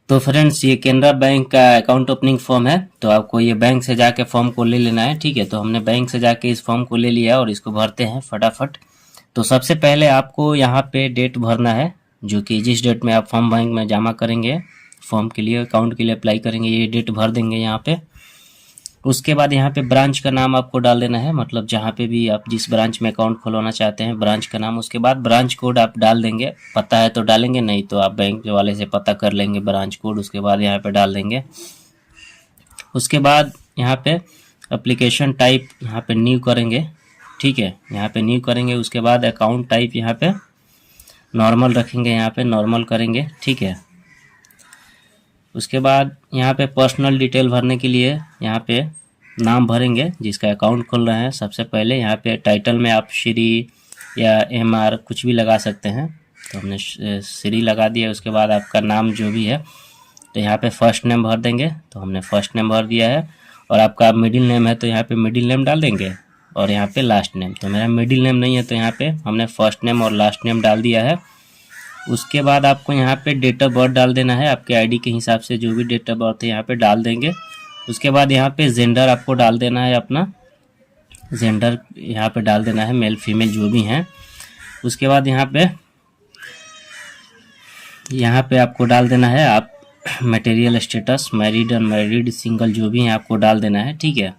तो फ्रेंड्स, ये केनरा बैंक का अकाउंट ओपनिंग फॉर्म है। तो आपको ये बैंक से जाके फॉर्म को ले लेना है, ठीक है। तो हमने बैंक से जाके इस फॉर्म को ले लिया और इसको भरते हैं फटाफट। तो सबसे पहले आपको यहाँ पे डेट भरना है, जो कि जिस डेट में आप फॉर्म बैंक में जमा करेंगे, फॉर्म के लिए, अकाउंट के लिए अप्लाई करेंगे, ये डेट भर देंगे यहाँ पे। उसके बाद यहाँ पे ब्रांच का नाम आपको डाल देना है, मतलब जहाँ पे भी आप जिस ब्रांच में अकाउंट खुलवाना चाहते हैं, ब्रांच का नाम। उसके बाद ब्रांच कोड आप डाल देंगे, पता है तो डालेंगे, नहीं तो आप बैंक वाले से पता कर लेंगे ब्रांच कोड। उसके बाद यहाँ पे डाल देंगे। उसके बाद यहाँ पे एप्लीकेशन टाइप यहाँ पे न्यू करेंगे, ठीक है। यहाँ पे न्यू करेंगे। उसके बाद अकाउंट टाइप यहाँ पे नॉर्मल रखेंगे, यहाँ पे नॉर्मल करेंगे, ठीक है। उसके बाद यहाँ पे पर्सनल डिटेल भरने के लिए यहाँ पे नाम भरेंगे जिसका अकाउंट खोल रहे हैं। सबसे पहले यहाँ पे टाइटल में आप श्री या MR कुछ भी लगा सकते हैं, तो हमने श्री लगा दिया। उसके बाद आपका नाम जो भी है, तो यहाँ पे फर्स्ट नेम भर देंगे, तो हमने फर्स्ट नेम भर दिया है। और आपका मिडिल नेम है तो यहाँ पे मिडिल नेम डाल देंगे, और यहाँ पे लास्ट नेम। तो मेरा मिडिल नेम नहीं है तो यहाँ पे हमने फर्स्ट नेम और लास्ट नेम डाल दिया है। उसके बाद आपको यहाँ पे डेट ऑफ बर्थ डाल देना है, आपके आईडी के हिसाब से जो भी डेट ऑफ बर्थ है यहाँ पे डाल देंगे। उसके बाद यहाँ पे जेंडर आपको डाल देना है, अपना जेंडर यहाँ पे डाल देना है, मेल फीमेल जो भी हैं। उसके बाद यहाँ पे आपको डाल देना है आप material status, married, unmarried, single जो भी हैं आपको डाल देना है, ठीक है।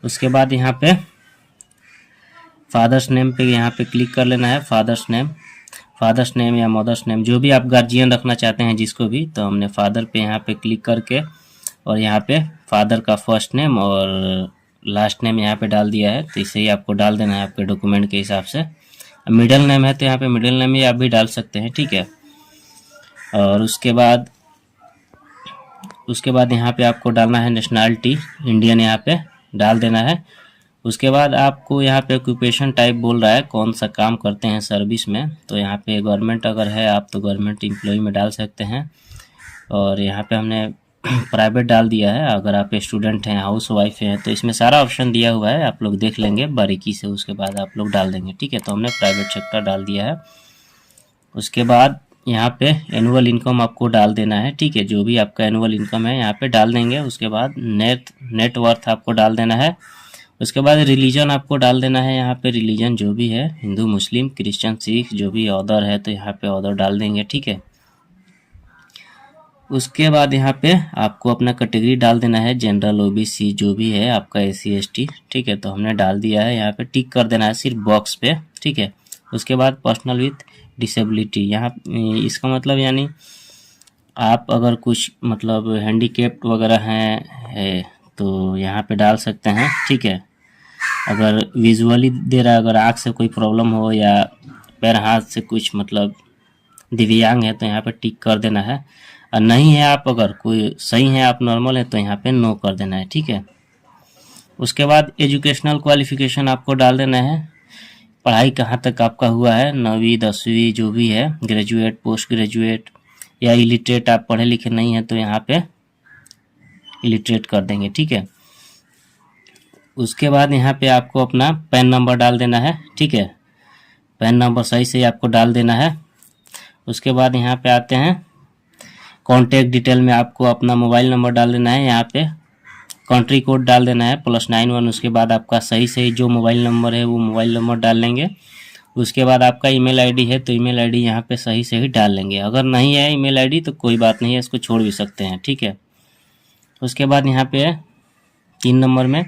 उसके बाद यहाँ पे फादर्स नेम पे यहाँ पे क्लिक कर लेना है। फादर्स नेम या मदर्स नेम जो भी आप गार्जियन रखना चाहते हैं जिसको भी, तो हमने फादर पे यहाँ पे क्लिक करके और यहाँ पे फादर का फर्स्ट नेम और लास्ट नेम यहाँ पे डाल दिया है। तो इसे ही आपको डाल देना है आपके डॉक्यूमेंट के हिसाब से। मिडिल नेम है तो यहाँ पे मिडिल नेम ही आप भी डाल सकते हैं, ठीक है। और उसके बाद यहाँ पे आपको डालना है नेशनलिटी, इंडियन यहाँ पे डाल देना है। उसके बाद आपको यहाँ पे ऑक्यूपेशन टाइप बोल रहा है कौन सा काम करते हैं सर्विस में, तो यहाँ पे गवर्नमेंट अगर है आप तो गवर्नमेंट एम्प्लॉय में डाल सकते हैं। और यहाँ पे हमने प्राइवेट डाल दिया है। अगर आप स्टूडेंट हैं, हाउस वाइफ हैं, तो इसमें सारा ऑप्शन दिया हुआ है, आप लोग देख लेंगे बारीकी से। उसके बाद आप लोग डाल देंगे, ठीक है। तो हमने प्राइवेट सेक्टर डाल दिया है। उसके बाद यहाँ पे एनुअल इनकम आपको डाल देना है, ठीक है। जो भी आपका एनुअल इनकम है यहाँ पे डाल देंगे। उसके बाद नेट वर्थ आपको डाल देना है। उसके बाद रिलीजन आपको डाल देना है, यहाँ पे रिलीजन जो भी है, हिंदू, मुस्लिम, क्रिश्चियन, सिख जो भी अदर है तो यहाँ पे अदर डाल देंगे, ठीक है। उसके बाद यहाँ पे आपको अपना कैटेगरी डाल देना है, जनरल, OBC जो भी है आपका, SC ST, ठीक है। तो हमने डाल दिया है, यहाँ पे टिक कर देना है सिर्फ बॉक्स पे, ठीक है। उसके बाद पर्सनल विथ डिसेबिलिटी, यहाँ इसका मतलब यानी आप अगर कुछ मतलब हैंडीकेप्ड वगैरह हैं तो यहाँ पे डाल सकते हैं, ठीक है। अगर विजुअली दे रहा है, अगर आँख से कोई प्रॉब्लम हो या पैर हाथ से कुछ मतलब दिव्यांग है तो यहाँ पे टिक कर देना है। और नहीं है आप, अगर कोई सही है, आप नॉर्मल है, तो यहाँ पे नो कर देना है, ठीक है। उसके बाद एजुकेशनल क्वालिफिकेशन आपको डाल देना है, पढ़ाई कहाँ तक आपका हुआ है, 9वीं 10वीं जो भी है, ग्रेजुएट, पोस्ट ग्रेजुएट या इलिटरेट, आप पढ़े लिखे नहीं हैं तो यहाँ पे इलिटरेट कर देंगे, ठीक है। उसके बाद यहाँ पे आपको अपना पैन नंबर डाल देना है, ठीक है। पैन नंबर सही से आपको डाल देना है। उसके बाद यहाँ पे आते हैं कॉन्टैक्ट डिटेल में आपको अपना मोबाइल नंबर डाल देना है, यहाँ पे कंट्री कोड डाल देना है +91। उसके बाद आपका सही जो मोबाइल नंबर है वो मोबाइल नंबर डाल लेंगे। उसके बाद आपका ईमेल आईडी है तो ईमेल आईडी यहाँ पे सही से ही डाल लेंगे। अगर नहीं है ईमेल आईडी तो कोई बात नहीं है, इसको छोड़ भी सकते हैं, ठीक है। उसके बाद यहाँ पे 3 नंबर में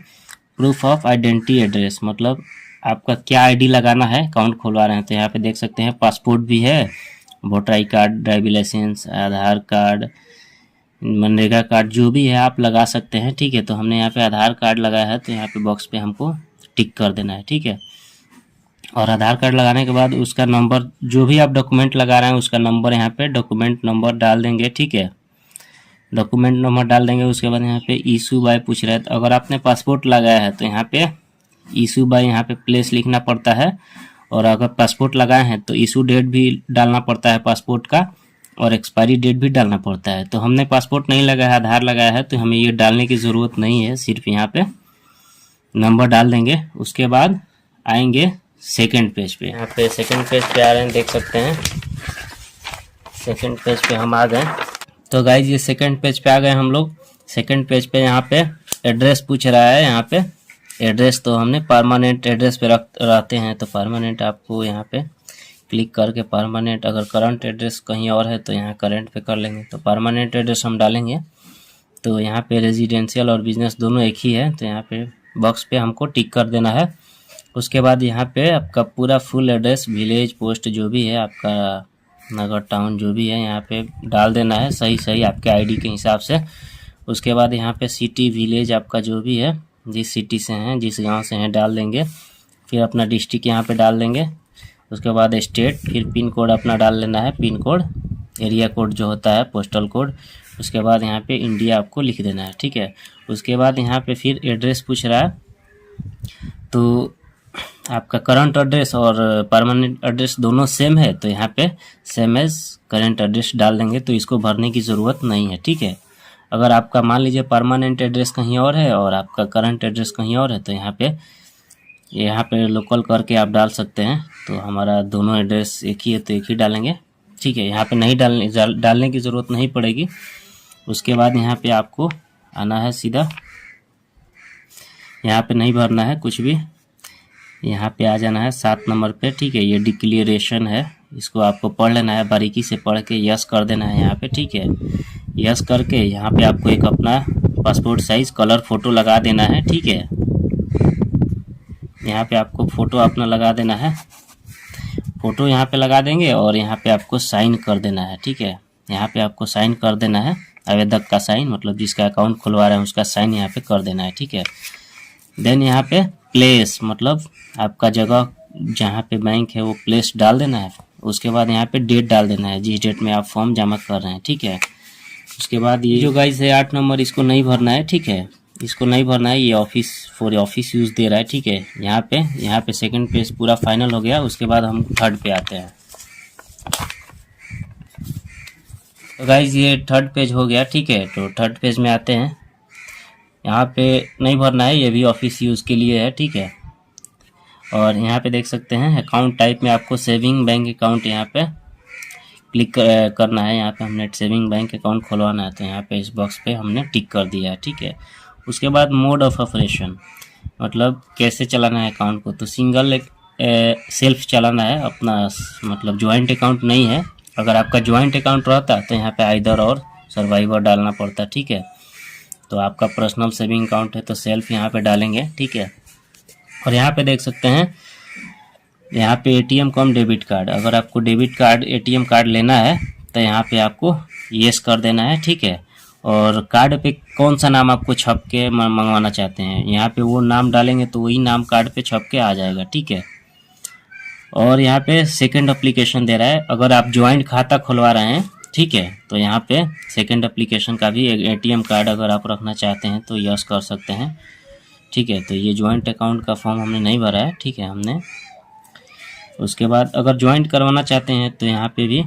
प्रूफ ऑफ आइडेंटिटी एड्रेस, मतलब आपका क्या आईडी लगाना है, अकाउंट खुलवा रहे हैं तो यहाँ पे देख सकते हैं पासपोर्ट भी है, voter I card, driving licence, Aadhaar card, MNREGA card जो भी है आप लगा सकते हैं, ठीक है। तो हमने यहाँ पे आधार कार्ड लगाया है तो यहाँ पे बॉक्स पे हमको टिक कर देना है, ठीक है। और आधार कार्ड लगाने के बाद उसका नंबर, जो भी आप डॉक्यूमेंट लगा रहे हैं उसका नंबर यहाँ पे डॉक्यूमेंट नंबर डाल देंगे, ठीक है। डॉक्यूमेंट नंबर डाल देंगे। उसके बाद यहाँ पे इशू बाय पूछ रहा है, तो अगर आपने पासपोर्ट लगाया है तो यहाँ पे इशू बाय यहाँ पे प्लेस लिखना पड़ता है। और अगर पासपोर्ट लगाए हैं तो इशू डेट भी डालना पड़ता है पासपोर्ट का, और एक्सपायरी डेट भी डालना पड़ता है। तो हमने पासपोर्ट नहीं लगाया, आधार लगाया है, तो हमें ये डालने की ज़रूरत नहीं है, सिर्फ यहाँ पे नंबर डाल देंगे। उसके बाद आएंगे सेकंड पेज पे। यहाँ पे सेकंड पेज पे आ रहे हैं, देख सकते हैं। सेकंड पेज पे हम आ गए। तो गाइज ये सेकंड पेज पे आ गए हम लोग। सेकंड पेज पे यहाँ पे एड्रेस पूछ रहा है। यहाँ पे एड्रेस तो हमने परमानेंट एड्रेस पे रहते हैं, तो परमानेंट आपको यहाँ पे क्लिक करके परमानेंट, अगर करंट एड्रेस कहीं और है तो यहाँ करंट पे कर लेंगे। तो परमानेंट एड्रेस हम डालेंगे। तो यहाँ पे रेजिडेंशियल और बिजनेस दोनों एक ही है, तो यहाँ पे बॉक्स पे हमको टिक कर देना है। उसके बाद यहाँ पे आपका पूरा फुल एड्रेस, विलेज, पोस्ट जो भी है आपका, नगर, टाउन जो भी है यहाँ पे डाल देना है सही सही आपके आईडी के हिसाब से। उसके बाद यहाँ पे सिटी, विलेज आपका जो भी है, जिस सिटी से हैं, जिस गांव से हैं, डाल देंगे। फिर अपना डिस्ट्रिक्ट यहाँ पे डाल देंगे। उसके बाद स्टेट, फिर पिन कोड अपना डाल लेना है, पिन कोड, एरिया कोड जो होता है, पोस्टल कोड। उसके बाद यहाँ पे इंडिया आपको लिख देना है, ठीक है। उसके बाद यहाँ पे फिर एड्रेस पूछ रहा है, तो आपका करंट एड्रेस और परमानेंट एड्रेस दोनों सेम है, तो यहाँ पे सेम एज करंट एड्रेस डाल देंगे, तो इसको भरने की ज़रूरत नहीं है, ठीक है। अगर आपका मान लीजिए परमानेंट एड्रेस कहीं और है और आपका करंट एड्रेस कहीं और है, तो यहाँ पे लोकल करके आप डाल सकते हैं। तो हमारा दोनों एड्रेस एक ही है तो एक ही डालेंगे, ठीक है। यहाँ पे नहीं डालने की ज़रूरत नहीं पड़ेगी। उसके बाद यहाँ पे आपको आना है सीधा, यहाँ पे नहीं भरना है कुछ भी, यहाँ पे आ जाना है 7 नंबर पे, ठीक है। ये डिक्लेरेशन है, इसको आपको पढ़ लेना है, बारीकी से पढ़ के यस कर देना है यहाँ पे, ठीक है। यस करके यहाँ पे आपको एक अपना पासपोर्ट साइज कलर फ़ोटो लगा देना है, ठीक है। यहाँ पे आपको फ़ोटो अपना लगा देना है, फ़ोटो यहाँ पे लगा देंगे और यहाँ पे आपको साइन कर देना है, ठीक है। यहाँ पे आपको साइन कर देना है, आवेदक का साइन, मतलब जिसका अकाउंट खुलवा रहे हैं उसका साइन यहाँ पे कर देना है, ठीक है। देन यहाँ पे प्लेस, मतलब आपका जगह जहाँ पे बैंक है वो प्लेस डाल देना है। उसके बाद यहाँ पे डेट डाल देना है, जिस डेट में आप फॉर्म जमा कर रहे हैं, ठीक है। उसके बाद ये जो गाइस है 8 नंबर, इसको नहीं भरना है, ठीक है। इसको नहीं भरना है, ये ऑफिस फॉर ऑफिस यूज़ दे रहा है, ठीक है। यहाँ पे सेकंड पेज पूरा फाइनल हो गया। उसके बाद हम थर्ड पे आते हैं। तो गाइस ये थर्ड पेज हो गया, ठीक है। तो थर्ड पेज में आते हैं, यहाँ पे नहीं भरना है, ये भी ऑफिस यूज़ के लिए है, ठीक है। और यहाँ पे देख सकते हैं अकाउंट टाइप में आपको सेविंग बैंक अकाउंट यहाँ पे क्लिक करना है। यहाँ पे हमने सेविंग बैंक अकाउंट खुलवाना है, तो यहाँ पे इस बॉक्स पे हमने टिक कर दिया है, ठीक है। उसके बाद मोड ऑफ ऑपरेशन, मतलब कैसे चलाना है अकाउंट को, तो सिंगल सेल्फ चलाना है अपना, मतलब ज्वाइंट अकाउंट नहीं है। अगर आपका ज्वाइंट अकाउंट रहता तो यहाँ पे आइदर और सर्वाइवर डालना पड़ता, ठीक है। तो आपका पर्सनल सेविंग अकाउंट है तो सेल्फ यहाँ पे डालेंगे, ठीक है। और यहाँ पे देख सकते हैं, यहाँ पे एटीएम कम डेबिट कार्ड, अगर आपको डेबिट कार्ड एटीएम कार्ड लेना है तो यहाँ पे आपको येस कर देना है, ठीक है। और कार्ड पे कौन सा नाम आपको छप के मंगवाना चाहते हैं, यहाँ पे वो नाम डालेंगे तो वही नाम कार्ड पे छप के आ जाएगा, ठीक है। और यहाँ पे सेकंड एप्लीकेशन दे रहा है, अगर आप ज्वाइंट खाता खुलवा रहे हैं, ठीक है, तो यहाँ पे सेकंड एप्लीकेशन का भी एटीएम कार्ड अगर आप रखना चाहते हैं तो यस कर सकते हैं, ठीक है। तो ये ज्वाइंट अकाउंट का फॉर्म हमने नहीं भरा है, ठीक है, हमने। उसके बाद अगर ज्वाइंट करवाना चाहते हैं तो यहाँ पे भी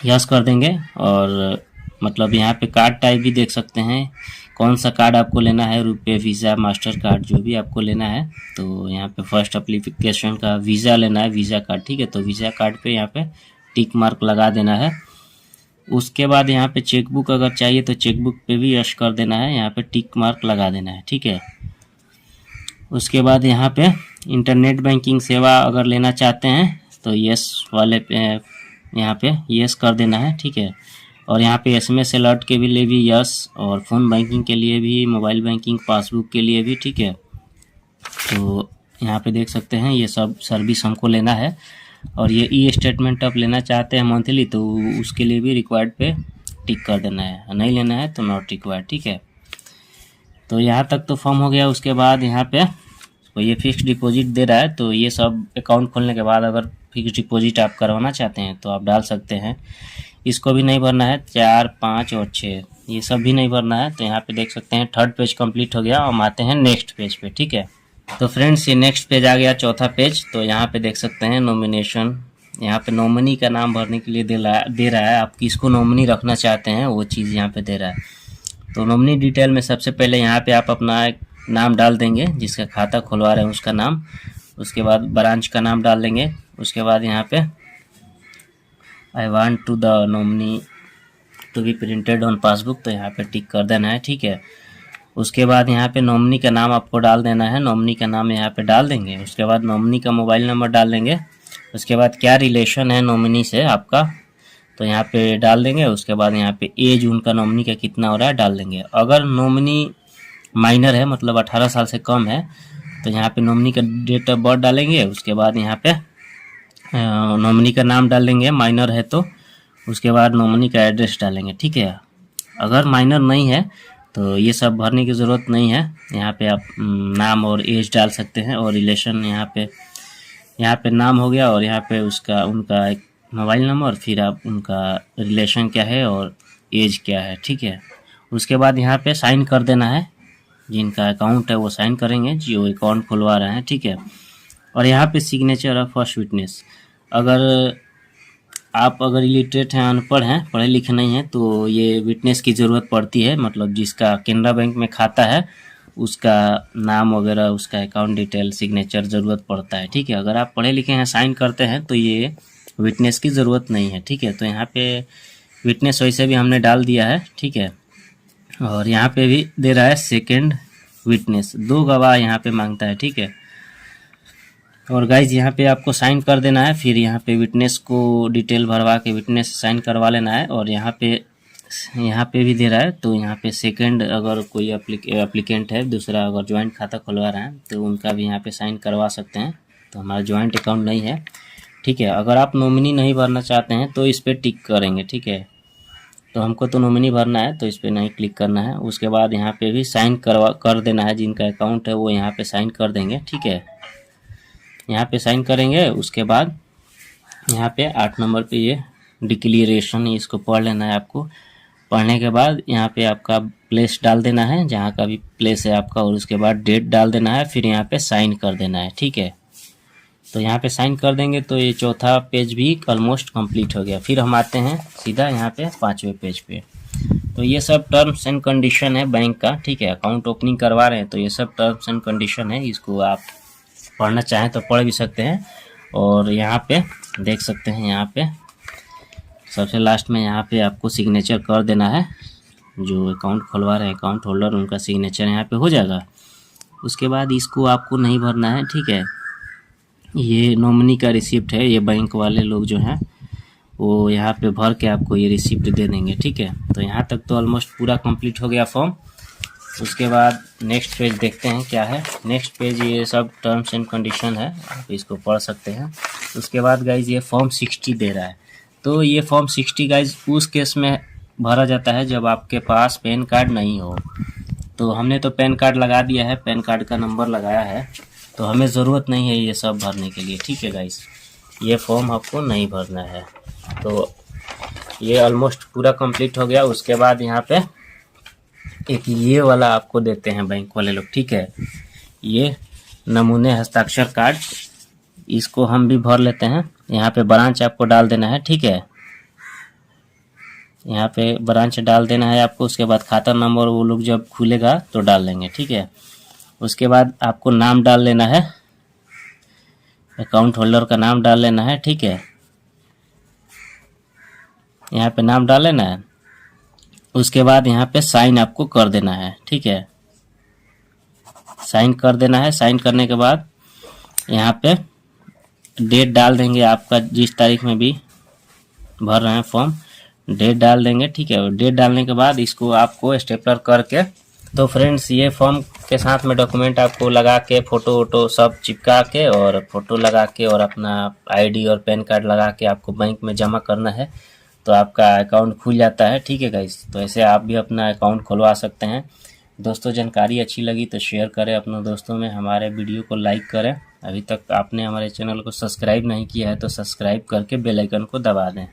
यस कर देंगे। और मतलब यहाँ पे कार्ड टाइप भी देख सकते हैं, कौन सा कार्ड आपको लेना है, रुपए, वीज़ा, मास्टर कार्ड, जो भी आपको लेना है। तो यहाँ पे फर्स्ट एप्लीकेशन का वीज़ा लेना है, वीज़ा कार्ड, ठीक है। तो वीज़ा कार्ड पे यहाँ पे टिक मार्क लगा देना है। उसके बाद यहाँ पे चेकबुक अगर चाहिए तो चेकबुक पे भी यस कर देना है, यहाँ पे टिक मार्क लगा देना है, ठीक है। उसके बाद यहाँ पे इंटरनेट बैंकिंग सेवा अगर लेना चाहते हैं तो यस वाले पे यहाँ पे यस कर देना है, ठीक है। और यहाँ पे एसएमएस अलर्ट के लिए भी यस, और फ़ोन बैंकिंग के लिए भी, मोबाइल बैंकिंग, पासबुक के लिए भी, ठीक है। तो यहाँ पे देख सकते हैं ये सब सर्विस हमको लेना है। और ये ई स्टेटमेंट आप लेना चाहते हैं मंथली, तो उसके लिए भी रिक्वायर्ड पे टिक कर देना है, नहीं लेना है तो नॉट रिक्वायर्ड, ठीक है। तो यहाँ तक तो फॉर्म हो गया। उसके बाद यहाँ पे तो ये फिक्स डिपॉजिट दे रहा है, तो ये सब अकाउंट खोलने के बाद अगर फिक्स डिपॉजिट आप करवाना चाहते हैं तो आप डाल सकते हैं। इसको भी नहीं भरना है, 4, 5 और 6 ये सब भी नहीं भरना है। तो यहाँ पे देख सकते हैं थर्ड पेज कंप्लीट हो गया। हम आते हैं नेक्स्ट पेज पे, ठीक है। तो फ्रेंड्स ये नेक्स्ट पेज आ गया, चौथा पेज। तो यहाँ पे देख सकते हैं नॉमिनेशन, यहाँ पे नॉमिनी का नाम भरने के लिए दे रहा है, आप किसको नॉमिनी रखना चाहते हैं वो चीज़ यहाँ पे दे रहा है। तो नॉमिनी डिटेल में सबसे पहले यहाँ पे आप अपना एक नाम डाल देंगे, जिसका खाता खुलवा रहे हैं उसका नाम। उसके बाद ब्रांच का नाम डाल देंगे। उसके बाद यहाँ पे I want to the nominee to be printed on passbook, तो यहाँ पे टिक कर देना है। ठीक है, उसके बाद यहाँ पे नॉमिनी का नाम आपको डाल देना है, नॉमिनी का नाम यहाँ पे डाल देंगे। उसके बाद नॉमिनी का मोबाइल नंबर डाल देंगे। उसके बाद क्या रिलेशन है नॉमिनी से आपका, तो यहाँ पे डाल देंगे। उसके बाद यहाँ पे एज उनका नॉमिनी का कितना हो रहा है डाल देंगे। अगर नॉमिनी माइनर है, मतलब 18 साल से कम है, तो यहाँ पे नॉमिनी का डेट ऑफ बर्थ डालेंगे। उसके बाद यहाँ पे नॉमिनी का नाम डाल देंगे, माइनर है तो। उसके बाद नॉमिनी का एड्रेस डालेंगे। ठीक है, अगर माइनर नहीं है तो ये सब भरने की ज़रूरत नहीं है। यहाँ पे आप नाम और एज डाल सकते हैं, और रिलेशन यहाँ पे नाम हो गया, और यहाँ पे उनका एक मोबाइल नंबर, फिर आप उनका रिलेशन क्या है और एज क्या है। ठीक है, उसके बाद यहाँ पे साइन कर देना है। जिनका अकाउंट है वो साइन करेंगे, जो अकाउंट खुलवा रहे हैं। ठीक है, और यहाँ पे सिग्नेचर ऑफ फर्स्ट विटनेस। अगर इलिटरेट हैं, अनपढ़ हैं, पढ़े लिखे नहीं हैं, तो ये विटनेस की ज़रूरत पड़ती है। मतलब जिसका केनरा बैंक में खाता है उसका नाम वगैरह, उसका अकाउंट डिटेल, सिग्नेचर ज़रूरत पड़ता है। ठीक है, अगर आप पढ़े लिखे हैं, साइन करते हैं, तो ये विटनेस की ज़रूरत नहीं है। ठीक है, तो यहाँ पे विटनेस वैसे भी हमने डाल दिया है। ठीक है, और यहाँ पे भी दे रहा है सेकंड विटनेस, 2 गवाह यहाँ पे मांगता है। ठीक है, और गाइज यहाँ पे आपको साइन कर देना है। फिर यहाँ पे विटनेस को डिटेल भरवा के विटनेस साइन करवा लेना है। और यहाँ पे भी दे रहा है, तो यहाँ पे सेकंड अगर कोई एप्लीकेंट है दूसरा, अगर ज्वाइंट खाता खुलवा रहे हैं, तो उनका भी यहाँ पे साइन करवा सकते हैं। तो हमारा ज्वाइंट अकाउंट नहीं है। ठीक है, अगर आप नॉमिनी नहीं भरना चाहते हैं तो इस पर टिक करेंगे। ठीक है, तो हमको तो नॉमिनी भरना है, तो इस पर नहीं क्लिक करना है। उसके बाद यहाँ पे भी साइन कर देना है। जिनका अकाउंट है वो यहाँ पे साइन कर देंगे। ठीक है, यहाँ पे साइन करेंगे। उसके बाद यहाँ पे 8 नंबर पे ये डिक्लेरेशन, इसको पढ़ लेना है आपको। पढ़ने के बाद यहाँ पे आपका प्लेस डाल देना है, जहाँ का भी प्लेस है आपका, और उसके बाद डेट डाल देना है। फिर यहाँ पे साइन कर देना है। ठीक है, तो यहाँ पे साइन कर देंगे तो ये चौथा पेज भी ऑलमोस्ट कंप्लीट हो गया। फिर हम आते हैं सीधा यहाँ पे 5वें पेज पे। तो ये सब टर्म्स एंड कंडीशन है बैंक का। ठीक है, अकाउंट ओपनिंग करवा रहे हैं तो ये सब टर्म्स एंड कंडीशन है। इसको आप पढ़ना चाहें तो पढ़ भी सकते हैं। और यहाँ पे देख सकते हैं, यहाँ पे सबसे लास्ट में यहाँ पे आपको सिग्नेचर कर देना है। जो अकाउंट खुलवा रहे हैं अकाउंट होल्डर, उनका सिग्नेचर यहाँ पे हो जाएगा। उसके बाद इसको आपको नहीं भरना है। ठीक है, ये नॉमिनी का रिसिप्ट है। ये बैंक वाले लोग जो हैं वो यहाँ पे भर के आपको ये रिसिप्ट दे देंगे। ठीक है, तो यहाँ तक तो ऑलमोस्ट पूरा कंप्लीट हो गया फॉर्म। उसके बाद नेक्स्ट पेज देखते हैं क्या है। नेक्स्ट पेज ये सब टर्म्स एंड कंडीशन है, आप इसको पढ़ सकते हैं। उसके बाद गाइज ये फॉर्म 60 दे रहा है। तो ये फॉर्म 60 गाइज उस केस में भरा जाता है जब आपके पास पैन कार्ड नहीं हो। तो हमने तो पैन कार्ड लगा दिया है, पैन कार्ड का नंबर लगाया है, तो हमें ज़रूरत नहीं है ये सब भरने के लिए। ठीक है गाइज, ये फॉर्म आपको नहीं भरना है। तो ये ऑलमोस्ट पूरा कंप्लीट हो गया। उसके बाद यहाँ पे एक ये वाला आपको देते हैं बैंक वाले लोग। ठीक है, ये नमूने हस्ताक्षर कार्ड, इसको हम भी भर लेते हैं। यहाँ पे ब्रांच आपको डाल देना है। ठीक है, यहाँ पे ब्रांच डाल देना है आपको। उसके बाद खाता नंबर वो लोग जब खुलेगा तो डाल लेंगे। ठीक है, उसके बाद आपको नाम डाल लेना है, अकाउंट होल्डर का नाम डाल लेना है। ठीक है, यहाँ पे नाम डाल लेना है। उसके बाद यहाँ पे साइन आपको कर देना है। ठीक है, साइन कर देना है। साइन करने के बाद यहाँ पे डेट डाल देंगे, आपका जिस तारीख में भी भर रहे हैं फॉर्म, डेट डाल देंगे। ठीक है, डेट डालने के बाद इसको आपको स्टेपलर करके, तो फ्रेंड्स ये फॉर्म के साथ में डॉक्यूमेंट आपको लगा के, फोटो वोटो सब चिपका के और फोटो लगा के और अपना आईडी और पैन कार्ड लगा के आपको बैंक में जमा करना है, तो आपका अकाउंट खुल जाता है। ठीक है गाइस, तो ऐसे आप भी अपना अकाउंट खुलवा सकते हैं। दोस्तों, जानकारी अच्छी लगी तो शेयर करें अपने दोस्तों में, हमारे वीडियो को लाइक करें। अभी तक आपने हमारे चैनल को सब्सक्राइब नहीं किया है तो सब्सक्राइब करके बेल आइकन को दबा दें।